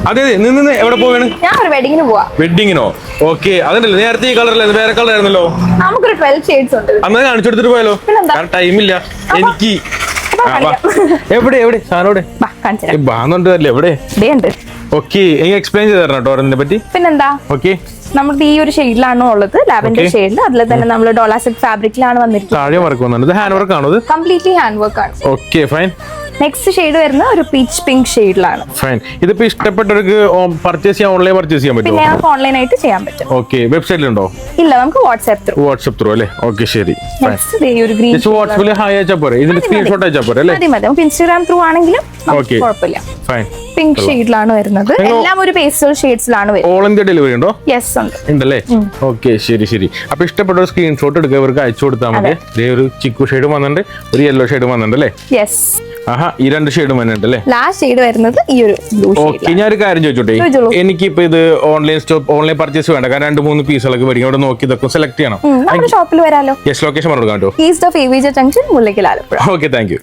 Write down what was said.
അതെ അതെ നിന്ന് എവിടെ പോവാണ്? ഞാൻ ഒരു വെഡിങ്ങിന് പോവാ. വെഡിങ്ങിനോ? ഓക്കെ. അതല്ലേ നേരത്തെ ഈ കളറല്ലേ, വേറെ കളർ ആയിരുന്നല്ലോ. നമുക്കൊരു 12 ഷെയ്ഡ്സ് ഉണ്ട്. അന്ന് കാണിച്ചെടുത്തിട്ട് പോയാലോ? കാരണം ടൈമില്ല എനിക്ക്. എവിടെ എവിടെ സാധനം ബാന്നുണ്ടല്ലേ എവിടെ? ഓക്കെ, എനിക്ക് എക്സ്പ്ലെയിൻ ചെയ്ത് തരണം കേട്ടോ അതിനെ പറ്റി. പിന്നെന്താ, ഓക്കെ. നമ്മുടെ ഈ ഒരു ഷെയ്ഡിലാണ് ഉള്ളത്, ലാവൻഡർ ഷെയ്ഡിൽ. അതിൽ തന്നെ നമ്മൾ ഡോളാസെറ്റ് ഫാബ്രിക്കിലാണ് വന്നിരിക്കുന്നത്. താഴെ വർക്ക് വന്നിട്ടുണ്ട്. ഹാൻഡ് വർക്ക് ആണോ? കംപ്ലീറ്റ്ലി ഹാൻഡ് വർക്ക് ആണ്. Okay fine. നെക്സ്റ്റ് ഷെയ്ഡ് വരുന്ന ഒരു പീച്ച് പിങ്ക് ഷെയ്ഡിലാണ്. ഫൈൻ. ഇതിപ്പോ ഇഷ്ടപ്പെട്ടവർക്ക് പർച്ചേസ് ചെയ്യാൻ ഓൺലൈൻ പർച്ചേസ് ചെയ്യാൻ പറ്റുമോ? പിന്നെ നമുക്ക് ഓൺലൈൻ ആയിട്ട് ചെയ്യാൻ പറ്റും. ഓക്കെ. വെബ്സൈറ്റിലുണ്ടോ? ഇല്ല, നമുക്ക് വാട്സ്ആപ്പ് ത്രൂ അല്ലേ? ഓക്കെ ശരി. നെക്സ്റ്റ് ഒരു ഗ്രീൻ വാട്സ്ആപ്പിൽ ഹായ് അയച്ചാ പോരെ? ഇതിന്റെ സ്ക്രീൻഷോട്ട് അയച്ചാ പോരെ അല്ലേ? മതി. നമുക്ക് ഇൻസ്റ്റാഗ്രാം ത്രൂ ആണെങ്കിലും കുഴപ്പമില്ല. ഫൈൻ. പിങ്ക് ഷെയ്ഡിലാണ് വരുന്നത്. എല്ലാം ഒരു പേസ്റ്റൽ ഷെയ്ഡ്സിലാണ് വരുന്നത്. ഓൾ ഇന്ത്യ ഡെലിവറി ഉണ്ടോ? യെസ് ഉണ്ട്. ഉണ്ടല്ലേ? ഓക്കെ ശരി ശരി. അപ്പൊ ഇഷ്ടപ്പെട്ട ഒരു സ്ക്രീൻഷോട്ട് എടുക്കുക, ഇവർക്ക് അയച്ചു കൊടുത്താൽ മതി. ഒരു ചിക്കു ഷെയ്ഡ് വന്നിട്ടുണ്ട്, ഒരു യെല്ലോ ഷെയ്ഡ് വന്നിട്ടുണ്ട് അല്ലേ? യെസ്. ആഹാ, ഈ രണ്ട് ഷെയ്ഡും വന്നിട്ടുണ്ട് അല്ലേ? ലാസ്റ്റ് ഷെയ്ഡ് വരുന്നത് ഈ ഒരു ബ്ലൂ ഷെയ്ഡ്. ഓക്കെ, ഞാൻ ഒരു കാര്യം ചോദിച്ചോട്ടെ. എനിക്കിപ്പോ ഇത് ഓൺലൈൻ പർച്ചേസ് വേണ്ട, കാരണം 2-3 പീസുകളൊക്കെ വരും. അവിടെ നോക്കി ഇതൊക്കെ സെലക്ട് ചെയ്യണം. നമ്മുടെ ഷോപ്പിൽ വരാലോ? യെസ്. ലൊക്കേഷൻ പറഞ്ഞു കൊടുക്കാം കേട്ടോ. East of AVJ junction, Mullackal, Alappuzha. Okay, thank you.